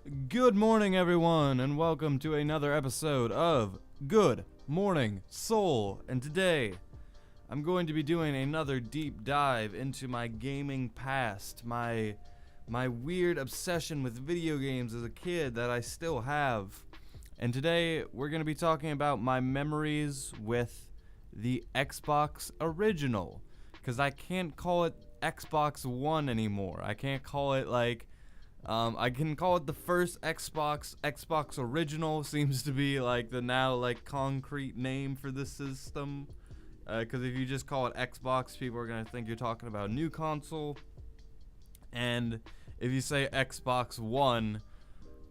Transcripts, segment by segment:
Good morning, everyone, and welcome to another episode of Good Morning Soul. And today, I'm going to be doing another deep dive into my gaming past, my weird obsession with video games as a kid that I still have. And today, we're going to be talking about my memories with the Xbox original, because I can't call it Xbox One anymore. I can't call it I can call it the first Xbox. Xbox Original seems to be like the now concrete name for this system. Because if you just call it Xbox, people are gonna think you're talking about a new console. And if you say Xbox One,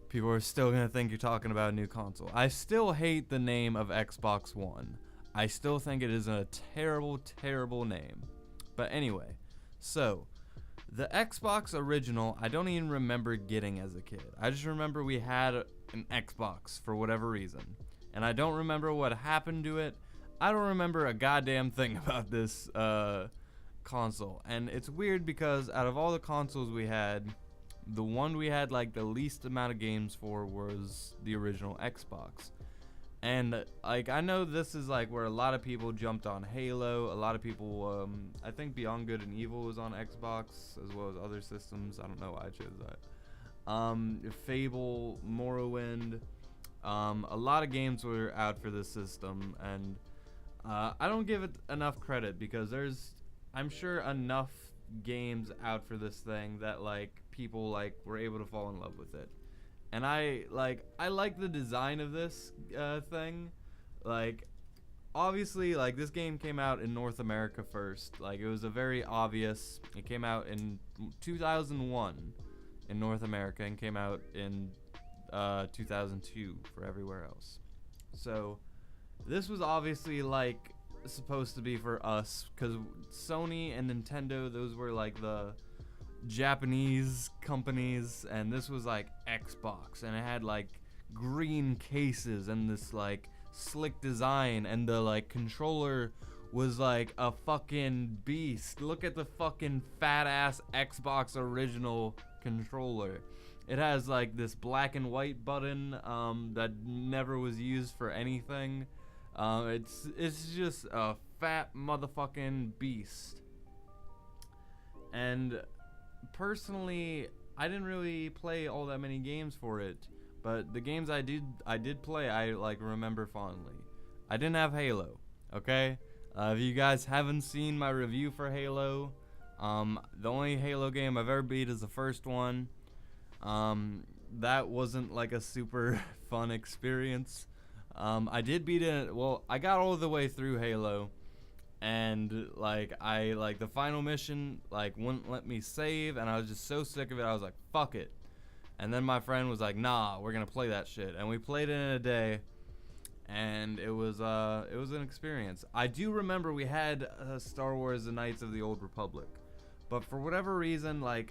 people are still gonna think you're talking about a new console. I still hate the name of Xbox One. I still think it is a terrible, terrible name. But anyway, so the Xbox original, I don't even remember getting as a kid. I just remember we had an Xbox for whatever reason. And I don't remember what happened to it. I don't remember a goddamn thing about this console. And it's weird because out of all the consoles we had, the one we had the least amount of games for was the original Xbox. And I know this is where a lot of people jumped on Halo. A lot of people, I think Beyond Good and Evil was on Xbox as well as other systems. I don't know why I chose that. Fable, Morrowind, a lot of games were out for this system, and I don't give it enough credit because I'm sure enough games out for this thing that people were able to fall in love with it. And I like the design of this thing. Obviously, this game came out in North America first. It was a very obvious. It came out in 2001 in North America and came out in 2002 for everywhere else. So this was obviously supposed to be for us because Sony and Nintendo, those were the Japanese companies, and this was Xbox, and it had green cases and this slick design, and the controller was a fucking beast. Look at the fucking fat ass Xbox original controller. It has this black and white button that never was used for anything. It's just a fat motherfucking beast. And personally, I didn't really play all that many games for it, but the games I did play, I remember fondly. I didn't have Halo, okay? If you guys haven't seen my review for Halo, the only Halo game I've ever beat is the first one. That wasn't a super fun experience. I did beat it. Well, I got all the way through Halo. And the final mission wouldn't let me save, and I was just so sick of it. I was like, fuck it. And then my friend was like, nah, we're gonna play that shit, and we played it in a day, and it was an experience. I do remember we had Star Wars: The Knights of the Old Republic, but for whatever reason, I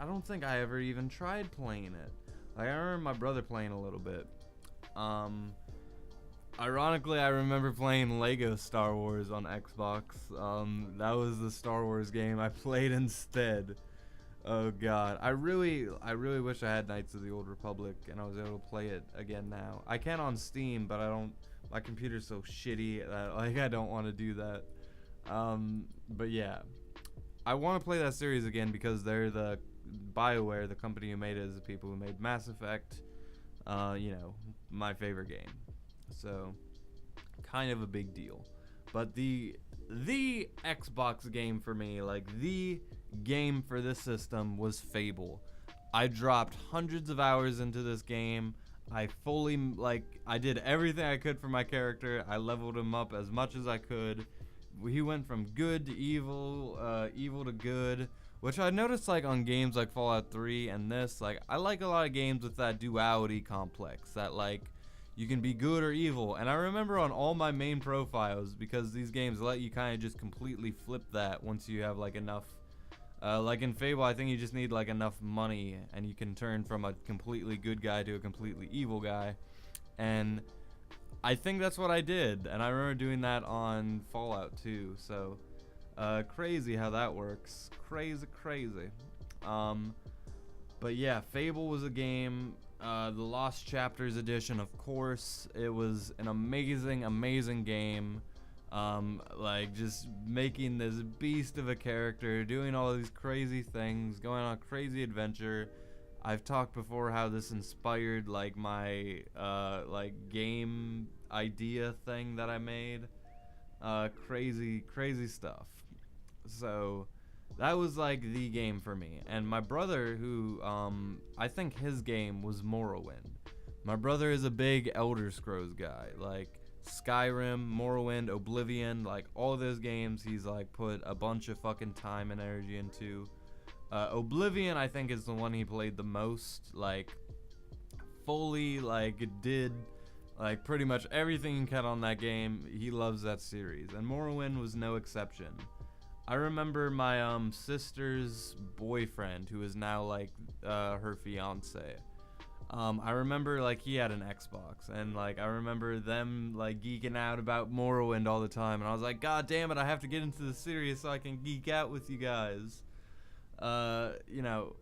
don't think I ever even tried playing it. I remember my brother playing a little bit. Ironically, I remember playing Lego Star Wars on Xbox. That was the Star Wars game I played instead. Oh god, I really wish I had Knights of the Old Republic and I was able to play it again now. I can on Steam, but my computer's so shitty that I don't want to do that. But yeah, I want to play that series again because they're the BioWare, the company who made it, is the people who made Mass Effect. My favorite game. So, kind of a big deal. But the Xbox game for me, the game for this system, was Fable. I dropped hundreds of hours into this game. I fully, I did everything I could for my character. I leveled him up as much as I could. He went from good to evil, evil to good, which I noticed on games like Fallout 3 and this. I like a lot of games with that duality complex, that you can be good or evil. And I remember on all my main profiles, because these games let you kind of just completely flip that once you have enough. In Fable, I think you just need enough money, and you can turn from a completely good guy to a completely evil guy. And I think that's what I did, and I remember doing that on Fallout 2. So crazy how that works. Crazy. But yeah, Fable was a game the Lost Chapters edition, of course. It was an amazing game. Like, just making this beast of a character, doing all these crazy things, going on a crazy adventure. I've talked before how this inspired, like, my, like, game idea thing that I made. Crazy stuff. So, that was, like, the game for me. And my brother, who, I think his game was Morrowind. My brother is a big Elder Scrolls guy. Like, Skyrim, Morrowind, Oblivion, like, all of those games he's, like, put a bunch of fucking time and energy into. Oblivion, I think, is the one he played the most, like, fully, like, did, like, pretty much everything you can on that game. He loves that series, and Morrowind was no exception. I remember my, sister's boyfriend, who is now, like, her fiance. I remember, like, he had an Xbox, and, like, I remember them, like, geeking out about Morrowind all the time, and I was like, God damn it, I have to get into the series so I can geek out with you guys. You know,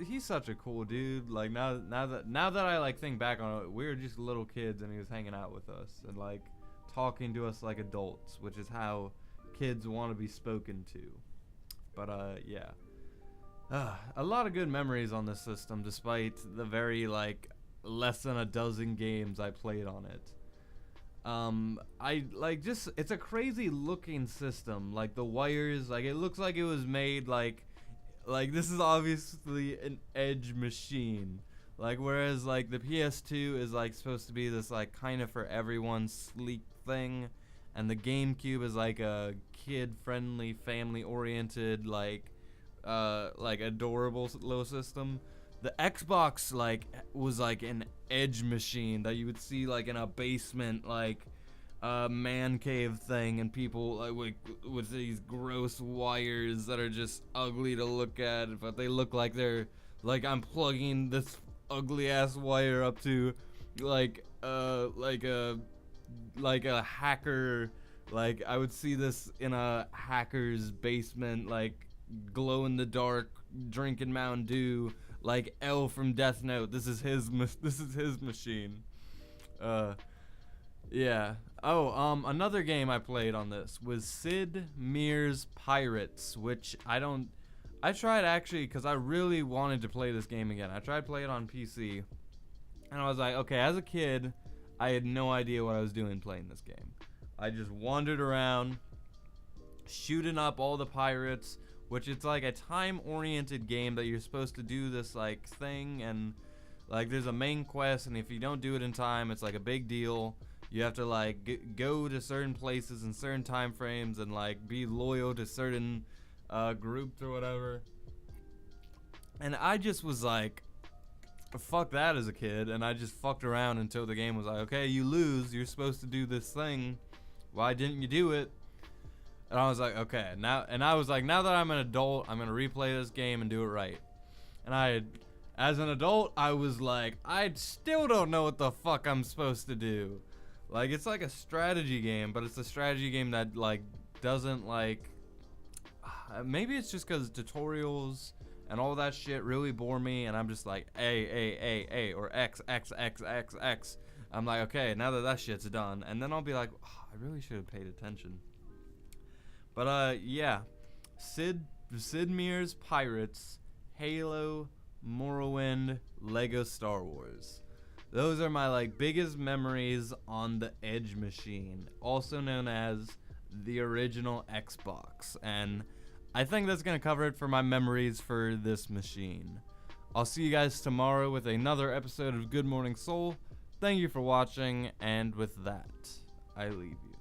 he's such a cool dude. Like, now that I, like, think back on it, we were just little kids, and he was hanging out with us, and, like, talking to us like adults, which is how kids want to be spoken to. But, yeah. A lot of good memories on this system, despite the very, like, less than a dozen games I played on it. It's a crazy looking system. Like, the wires, like, it looks like it was made, like, this is obviously an edge machine. Like, whereas, like, the PS2 is, like, supposed to be this, like, kind of for everyone sleek thing. And the GameCube is, like, a kid-friendly, family-oriented, like, adorable little system. The Xbox, like, was like an edge machine that you would see, like, in a basement, like, man cave thing, and people, like, with these gross wires that are just ugly to look at, but they look like they're, like, I'm plugging this ugly ass wire up to, like a hacker. Like, I would see this in a hacker's basement, like, glow in the dark, drinking Mountain Dew, like L from Death Note. This is his machine. Yeah. Oh, another game I played on this was Sid Meier's Pirates, which I tried, actually, because I really wanted to play this game again. I tried to play it on PC, and I was like, okay, as a kid, I had no idea what I was doing playing this game. I just wandered around, shooting up all the pirates, which it's like a time-oriented game that you're supposed to do this, like, thing, and, like, there's a main quest, and if you don't do it in time, it's, like, a big deal. You have to, like, go to certain places in certain time frames and, like, be loyal to certain groups or whatever. And I just was like, fuck that as a kid, and I just fucked around until the game was like, okay, you lose, you're supposed to do this thing. Why didn't you do it? And I was like, okay, now that I'm an adult, I'm gonna replay this game and do it right. And as an adult, I was like, I still don't know what the fuck I'm supposed to do. Like, it's like a strategy game, but it's a strategy game that, like, doesn't, like, maybe it's just because tutorials and all that shit really bore me, and I'm just like, A, or X. I'm like, okay, now that shit's done, and then I'll be like, oh, I really should have paid attention. But, yeah, Sid Meier's Pirates, Halo, Morrowind, Lego Star Wars. Those are my, like, biggest memories on the Edge machine, also known as the original Xbox, and I think that's gonna cover it for my memories for this machine. I'll see you guys tomorrow with another episode of Good Morning Soul. Thank you for watching, and with that, I leave you.